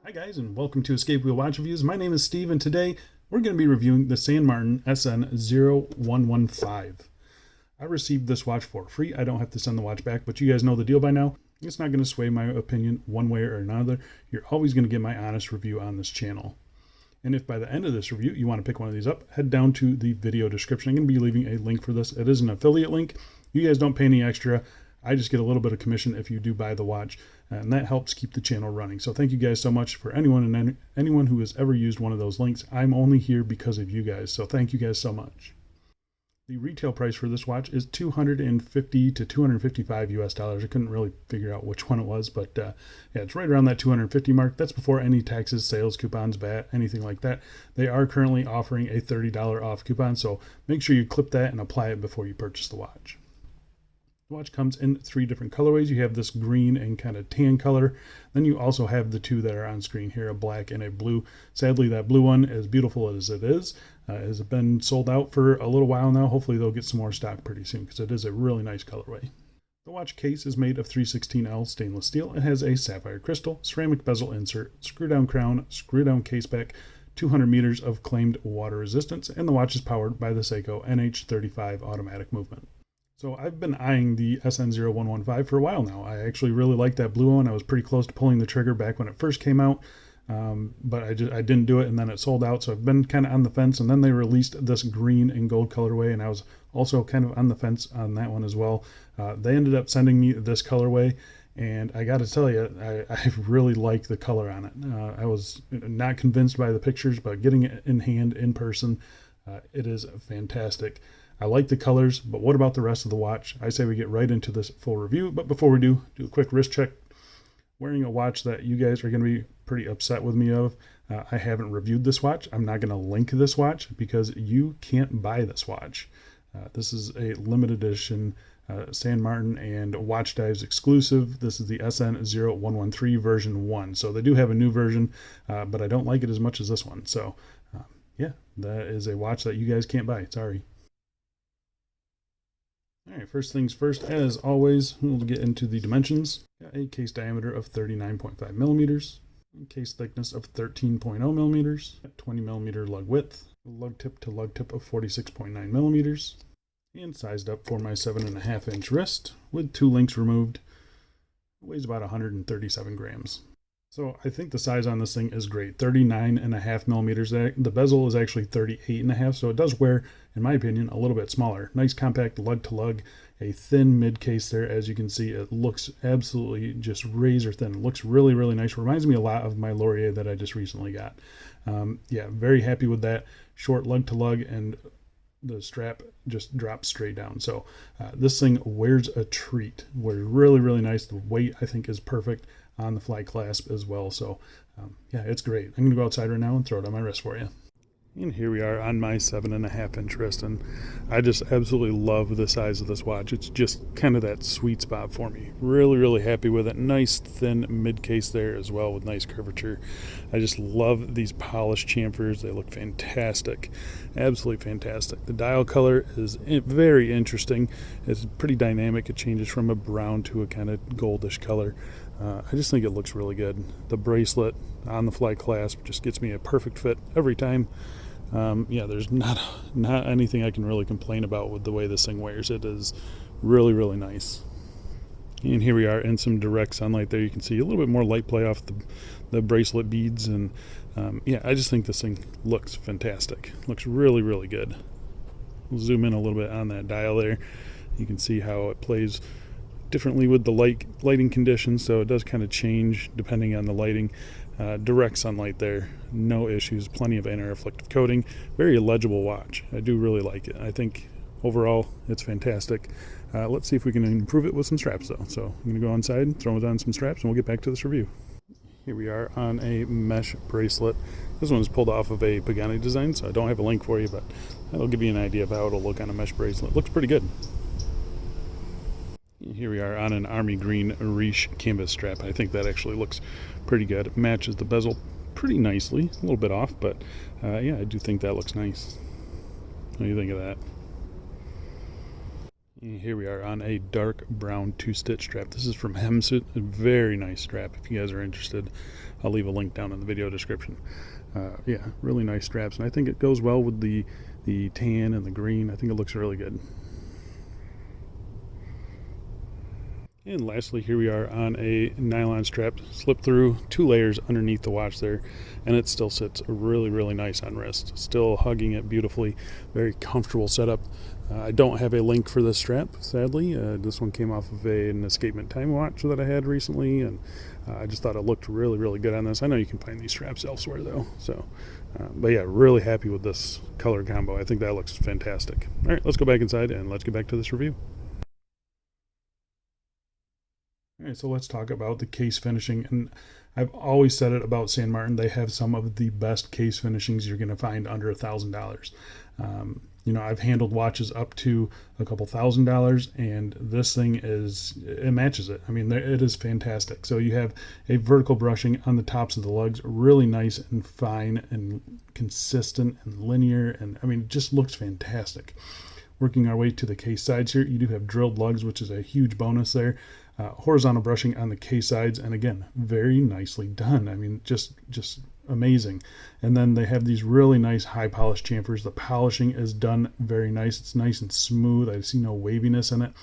Hi guys, and welcome to Escape Wheel Watch Reviews. My name is Steve, and today we're going to be reviewing the Submariner SN0115. I received this watch for free. I don't have to send the watch back, but you guys know the deal by now. It's not going to sway my opinion one way or another. You're always going to get my honest review on this channel. And if by the end of this review you want to pick one of these up, head down to the video description. I'm going to be leaving a link for this. It is an affiliate link. You guys don't pay any extra. I just get a little bit of commission if you do buy the watch, and that helps keep the channel running. So thank you guys so much for anyone who has ever used one of those links. I'm only here because of you guys, so thank you guys so much. The retail price for this watch is $250 to $255 US dollars. I couldn't really figure out which one it was, but yeah, it's right around that 250 mark. That's before any taxes, sales, coupons, VAT, anything like that. They are currently offering a $30 off coupon, so make sure you clip that and apply it before you purchase the watch. The watch comes in 3 different colorways. You have this green and kind of tan color. Then you also have the 2 that are on screen here, a black and a blue. Sadly, that blue one, as beautiful as it is, has been sold out for a little while now. Hopefully they'll get some more stock pretty soon because it is a really nice colorway. The watch case is made of 316L stainless steel. It has a sapphire crystal, ceramic bezel insert, screw-down crown, screw-down case back, 200 meters of claimed water resistance, and the watch is powered by the Seiko NH35 automatic movement. So I've been eyeing the SN0115 for a while now. I actually really like that blue one. I was pretty close to pulling the trigger back when it first came out, but I didn't do it, and then it sold out. So I've been kind of on the fence, and then they released this green and gold colorway, and I was also kind of on the fence on that one as well. They ended up sending me this colorway, and I got to tell you, I really like the color on it. I was not convinced by the pictures, but getting it in hand, in person, it is fantastic. I like the colors, but what about the rest of the watch? I say we get right into this full review, but before we do a quick wrist check. Wearing a watch that you guys are going to be pretty upset with me of. I haven't reviewed this watch. I'm not going to link this watch because you can't buy this watch. This is a limited edition Submariner and Watch Dives exclusive. This is the SN0113 version 1. So they do have a new version, but I don't like it as much as this one. So yeah, that is a watch that you guys can't buy. Sorry. All right, first things first, as always, we'll get into the dimensions. Got a case diameter of 39.5 millimeters, case thickness of 13.0 millimeters, 20 millimeter lug width, lug tip to lug tip of 46.9 millimeters, and sized up for my 7.5 inch wrist with 2 links removed. It weighs about 137 grams. So I think the size on this thing is great, 39.5 millimeters. The bezel is actually 38.5, so it does wear, in my opinion, a little bit smaller. Nice compact lug to lug, a thin mid case there. As you can see, it looks absolutely just razor thin. It looks really, really nice. Reminds me a lot of my Laurier that I just recently got. Yeah, very happy with that. Short lug to lug, and the strap just drops straight down. So this thing wears a treat. Wears really, really nice. The weight, I think, is perfect on the fly clasp as well. So yeah, it's great. I'm gonna go outside right now and throw it on my wrist for you. And here we are on my 7.5 inch wrist, and I just absolutely love the size of this watch. It's just kind of that sweet spot for me. Really, really happy with it. Nice thin mid case there as well with nice curvature. I just love these polished chamfers. They look fantastic. Absolutely fantastic. The dial color is very interesting. It's pretty dynamic. It changes from a brown to a kind of goldish color. I just think it looks really good. The bracelet on the fly clasp just gets me a perfect fit every time. Yeah, there's not anything I can really complain about with the way this thing wears. It is really, really nice. And here we are in some direct sunlight there. You can see a little bit more light play off the bracelet beads. And yeah, I just think this thing looks fantastic. Looks really, really good. We'll zoom in a little bit on that dial there. You can see how it plays differently with the lighting conditions, so it does kind of change depending on the lighting. Direct sunlight there, no issues, plenty of anti-reflective coating, very legible watch. I do really like it. I think overall it's fantastic. Let's see if we can improve it with some straps though. So I'm going to go inside, throw it on some straps, and we'll get back to this review. Here we are on a mesh bracelet. This one is pulled off of a Pagani design, so I don't have a link for you, but that'll give you an idea of how it'll look on a mesh bracelet. Looks pretty good. Here we are on an army green Riche canvas strap. I think that actually looks pretty good. It matches the bezel pretty nicely. A little bit off, but yeah, I do think that looks nice. What do you think of that? And here we are on a dark brown 2-stitch strap. This is from Hemsit, a very nice strap. If you guys are interested, I'll leave a link down in the video description. Yeah, really nice straps, and I think it goes well with the tan and the green. I think it looks really good. And lastly, here we are on a nylon strap, slip through 2 layers underneath the watch there, and it still sits really, really nice on wrist. Still hugging it beautifully, very comfortable setup. I don't have a link for this strap, sadly. This one came off of an escapement time watch that I had recently, and I just thought it looked really, really good on this. I know you can find these straps elsewhere though, so but yeah, really happy with this color combo. I think that looks fantastic. All right, let's go back inside and let's get back to this review. All right, so let's talk about the case finishing. And I've always said it about San Martin, they have some of the best case finishings you're going to find under $1,000. You know, I've handled watches up to a couple $1,000, and this thing it matches it. I mean, it is fantastic. So you have a vertical brushing on the tops of the lugs, really nice and fine and consistent and linear, and I mean, it just looks fantastic. Working our way to the case sides here, you do have drilled lugs, which is a huge bonus there. Horizontal brushing on the case sides, and again, very nicely done. I mean, just amazing. And then they have these really nice high polish chamfers. The polishing is done very nice. It's nice and smooth. I see no waviness in it,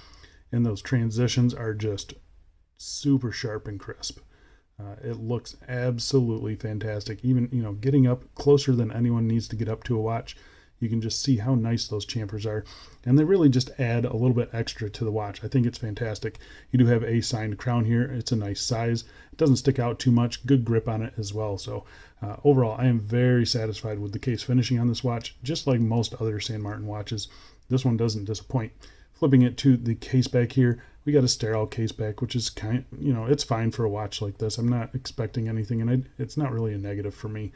and those transitions are just super sharp and crisp. It looks absolutely fantastic. Even, you know, getting up closer than anyone needs to get up to a watch, you can just see how nice those chamfers are, and they really just add a little bit extra to the watch. I think it's fantastic. You do have a signed crown here. It's a nice size. It doesn't stick out too much. Good grip on it as well. So overall, I am very satisfied with the case finishing on this watch. Just like most other San Martin watches, this one doesn't disappoint. Flipping it to the case back here, we got a sterile case back, which is it's fine for a watch like this. I'm not expecting anything, and it's not really a negative for me.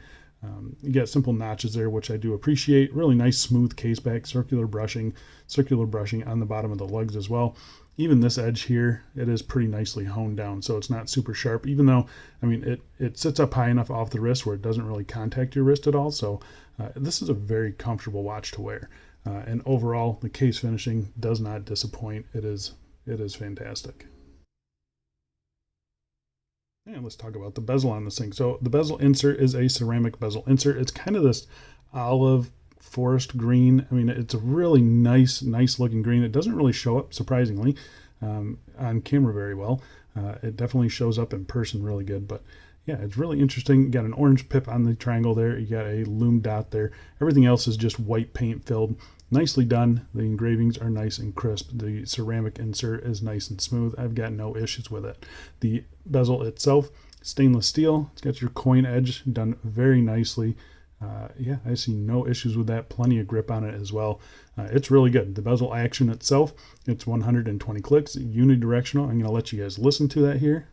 You got simple notches there, which I do appreciate. Really nice smooth case back, circular brushing on the bottom of the lugs as well. Even this edge here, it is pretty nicely honed down, so it's not super sharp, even though, I mean, it sits up high enough off the wrist where it doesn't really contact your wrist at all. So this is a very comfortable watch to wear. And overall, the case finishing does not disappoint. It is fantastic. And let's talk about the bezel on this thing. So the bezel insert is a ceramic bezel insert. It's kind of this olive forest green. I mean, it's a really nice looking green. It doesn't really show up, surprisingly, on camera very well. It definitely shows up in person really good, but yeah, it's really interesting. You got an orange pip on the triangle there. You got a lume dot there. Everything else is just white paint filled. Nicely done. The engravings are nice and crisp. The ceramic insert is nice and smooth. I've got no issues with it. The bezel itself, stainless steel. It's got your coin edge done very nicely. Yeah, I see no issues with that. Plenty of grip on it as well. It's really good. The bezel action itself, it's 120 clicks, unidirectional. I'm going to let you guys listen to that here.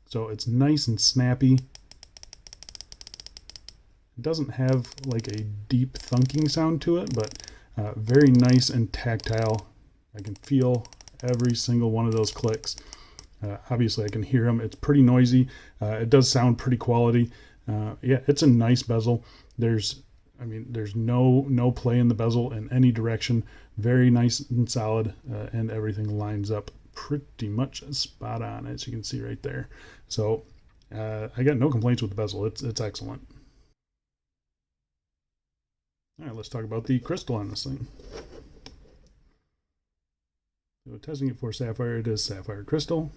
So it's nice and snappy. It doesn't have like a deep thunking sound to it, but very nice and tactile. I can feel every single one of those clicks. Obviously I can hear them. It's pretty noisy. It does sound pretty quality. Yeah, it's a nice bezel. There's no play in the bezel in any direction. Very nice and solid, and everything lines up pretty much spot on, as you can see right there. So I got no complaints with the bezel. It's excellent. All right, let's talk about the crystal on this thing. So testing it for sapphire, it is sapphire crystal.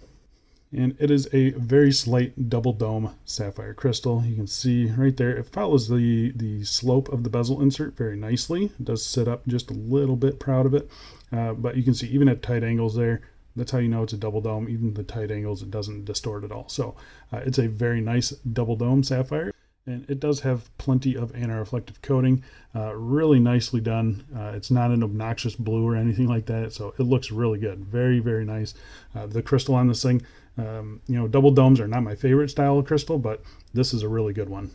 And it is a very slight double dome sapphire crystal. You can see right there, it follows the slope of the bezel insert very nicely. It does sit up just a little bit, proud of it. But you can see even at tight angles there, that's how you know it's a double dome. Even the tight angles, it doesn't distort at all. So it's a very nice double dome sapphire. And it does have plenty of anti-reflective coating, really nicely done. It's not an obnoxious blue or anything like that, so it looks really good. Very, very nice. The crystal on this thing, double domes are not my favorite style of crystal, but this is a really good one.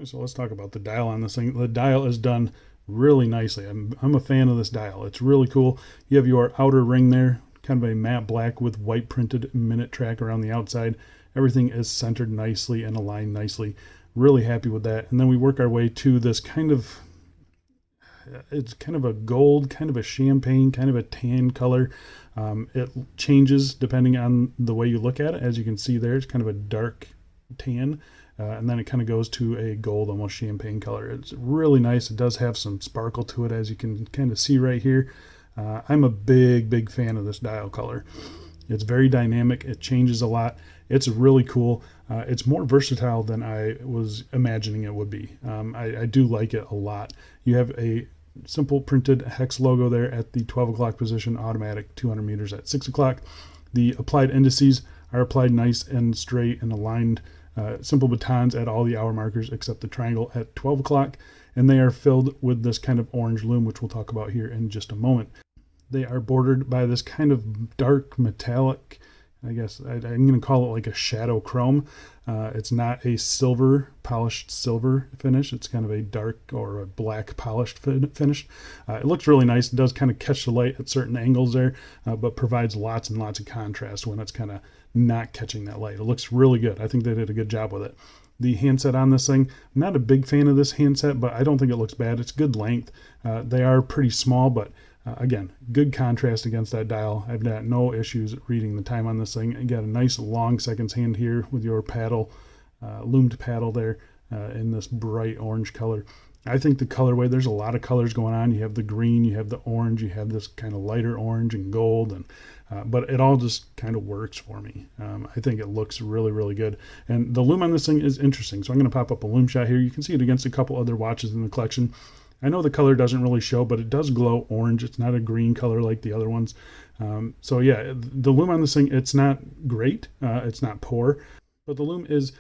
So let's talk about the dial on this thing. The dial is done really nicely. I'm a fan of this dial. It's really cool. You have your outer ring there, kind of a matte black with white printed minute track around the outside. Everything is centered nicely and aligned nicely. Really happy with that. And then we work our way to this kind of, It's kind of a gold, kind of a champagne, kind of a tan color. It changes depending on the way you look at it. As you can see there, it's kind of a dark tan, and then it kind of goes to a gold, almost champagne color. It's really nice. It does have some sparkle to it, as you can kind of see right here. I'm a big fan of this dial color. It's very dynamic. It changes a lot. It's really cool. It's more versatile than I was imagining it would be. I do like it a lot. You have a simple printed hex logo there at the 12 o'clock position, automatic 200 meters at 6 o'clock. The applied indices are applied nice and straight and aligned, simple batons at all the hour markers except the triangle at 12 o'clock. And they are filled with this kind of orange lume, which we'll talk about here in just a moment. They are bordered by this kind of dark metallic, I guess I'm going to call it like a shadow chrome. It's not a silver, polished silver finish. It's kind of a dark or a black polished finish. It looks really nice. It does kind of catch the light at certain angles there, but provides lots and lots of contrast when it's kind of not catching that light. It looks really good. I think they did a good job with it. The handset on this thing, I'm not a big fan of this handset, but I don't think it looks bad. It's good length. They are pretty small, but again, good contrast against that dial. I've got no issues reading the time on this thing. You got a nice long seconds hand here with your paddle, loomed paddle there in this bright orange color. I think the colorway, there's a lot of colors going on. You have the green, you have the orange, you have this kind of lighter orange and gold, and but it all just kind of works for me. I think it looks really good. And the lume on this thing is interesting. So I'm going to pop up a lume shot here. You can see it against a couple other watches in the collection. I know the color doesn't really show, but it does glow orange. It's not a green color like the other ones. So yeah, the lume on this thing, it's not great. It's not poor, but the lume is,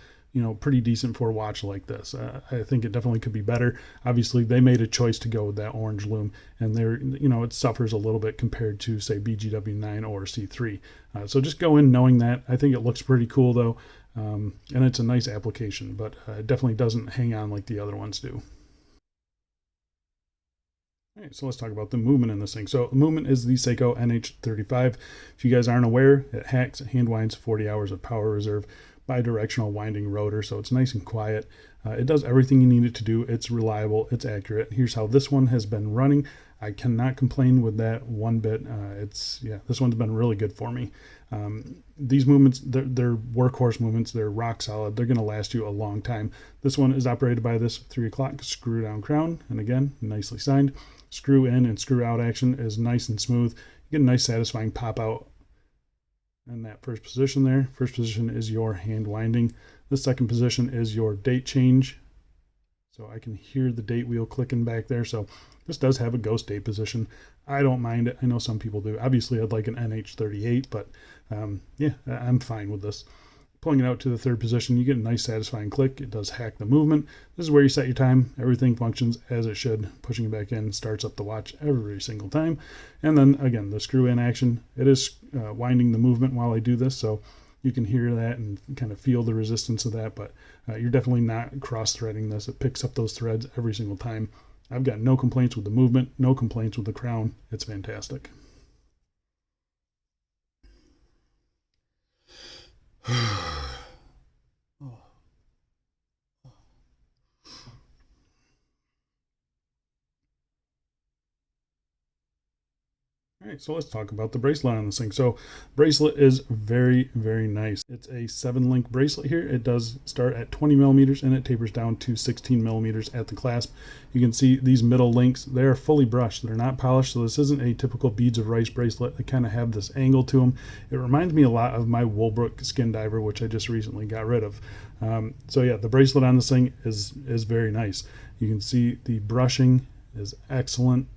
pretty decent for a watch like this. I think it definitely could be better. Obviously, they made a choice to go with that orange lume, and it suffers a little bit compared to, say, BGW9 or C3. So just go in knowing that. I think it looks pretty cool, though, and it's a nice application, but it definitely doesn't hang on like the other ones do. All right, so let's talk about the movement in this thing. So the movement is the Seiko NH35. If you guys aren't aware, it hacks, hand winds, 40 hours of power reserve, bi-directional winding rotor, so it's nice and quiet. It does everything you need it to do. It's reliable, it's accurate. Here's how this one has been running. I cannot complain with that one bit. This one's been really good for me. These movements, they're workhorse movements. They're rock solid. They're going to last you a long time. This one is operated by this 3 o'clock screw down crown, and again, nicely signed. Screw in and screw out action is nice and smooth. You get a nice satisfying pop out in that first position there. First position is your hand winding. The second position is your date change. So I can hear the date wheel clicking back there. So this does have a ghost date position. I don't mind it. I know some people do. Obviously, I'd like an NH38, but yeah, I'm fine with this. Pulling it out to the third position, you get a nice satisfying click. It does hack the movement. This is where you set your time. Everything functions as it should. Pushing it back in starts up the watch every single time. And then again, the screw in action. It is winding the movement while I do this, so you can hear that and kind of feel the resistance of that, but you're definitely not cross-threading this. It picks up those threads every single time. I've got no complaints with the movement, no complaints with the crown. It's fantastic. All right, so let's talk about the bracelet on this thing. So bracelet is very nice. It's a 7-link bracelet here. It does start at 20 millimeters and it tapers down to 16 millimeters at the clasp. You can see these middle links, they're fully brushed. They're not polished, so this isn't a typical beads of rice bracelet. They kind of have this angle to them. It reminds me a lot of my Woolbrook skin diver, which I just recently got rid of. So yeah, the bracelet on this thing is very nice. You can see the brushing is excellent.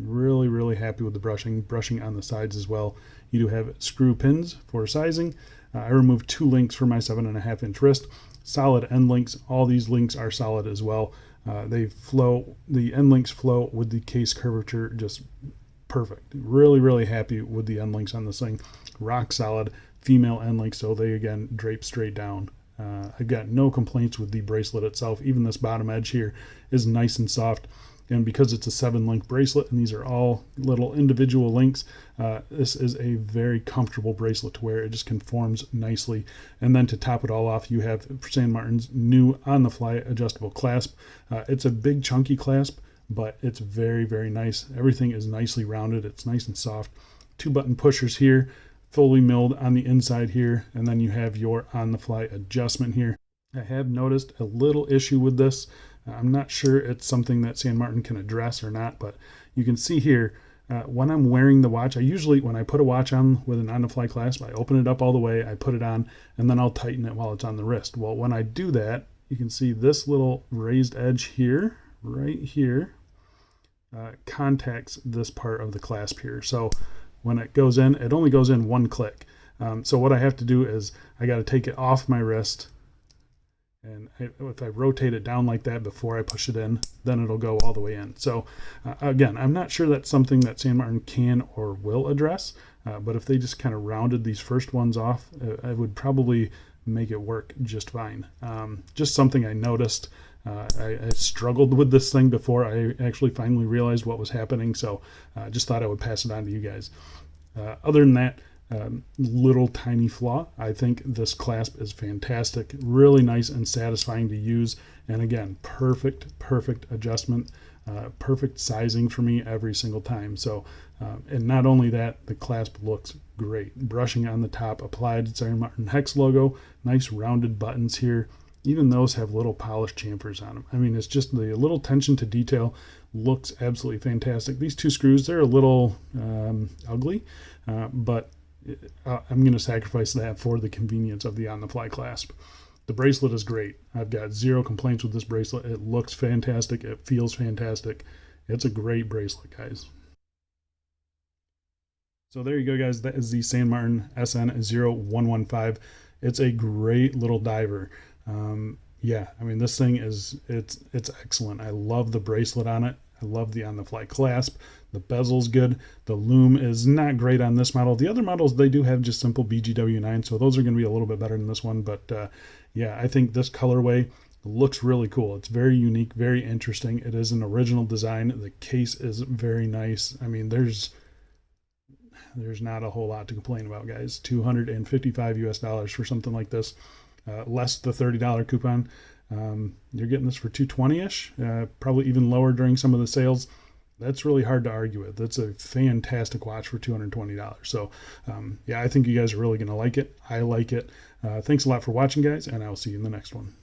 Really happy with the brushing on the sides as well. You do have screw pins for sizing. I removed 2 links for my 7.5 inch wrist. Solid end links. All these links are solid as well. They flow. The end links flow with the case curvature just perfect. Really happy with the end links on this thing. Rock solid female end links, so they again drape straight down. I've got no complaints with the bracelet itself. Even this bottom edge here is nice and soft. And because it's a 7-link bracelet and these are all little individual links, this is a very comfortable bracelet to wear. It just conforms nicely. And then to top it all off, you have St. Martin's new on-the-fly adjustable clasp. It's a big chunky clasp, but it's very, very nice. Everything is nicely rounded. It's nice and soft. 2 button pushers here, fully milled on the inside here, and then you have your on-the-fly adjustment here. I have noticed a little issue with this. I'm not sure it's something that San Martin can address or not, but you can see here, when I'm wearing the watch, I usually, when I put a watch on with an on-the-fly clasp, I open it up all the way, I put it on, and then I'll tighten it while it's on the wrist. Well, when I do that, you can see this little raised edge here, right here, contacts this part of the clasp here. So when it goes in, it only goes in one click. So what I have to do is I got to take it off my wrist, and if I rotate it down like that before I push it in, then it'll go all the way in. So again, I'm not sure that's something that San Martin can or will address, but if they just kind of rounded these first ones off, I would probably make it work just fine. Just something I noticed. I struggled with this thing before I actually finally realized what was happening, so I just thought I would pass it on to you guys. Other than that, little tiny flaw, I think this clasp is fantastic, really nice and satisfying to use, and again, perfect adjustment, perfect sizing for me every single time. So and not only that, the clasp looks great. Brushing on the top, applied San Martin hex logo, nice rounded buttons here. Even those have little polished chamfers on them. I mean, it's just the little attention to detail looks absolutely fantastic. These 2 screws, they're a little ugly, but I'm going to sacrifice that for the convenience of the on-the-fly clasp. The bracelet is great. I've got 0 complaints with this bracelet. It looks fantastic. It feels fantastic. It's a great bracelet, guys. So there you go, guys. That is the San Martin SN0115. It's a great little diver. Yeah, I mean, this thing is, it's excellent. I love the bracelet on it. I love the on-the-fly clasp. The bezel's good. The lume is not great on this model. The other models, they do have just simple BGW9, so those are going to be a little bit better than this one. But yeah, I think this colorway looks really cool. It's very unique, very interesting. It is an original design. The case is very nice. I mean, there's not a whole lot to complain about, guys. $255 US for something like this, less the $30 coupon. You're getting this for $220-ish, probably even lower during some of the sales. That's really hard to argue with. That's a fantastic watch for $220. So yeah, I think you guys are really going to like it. I like it. Thanks a lot for watching, guys, and I'll see you in the next one.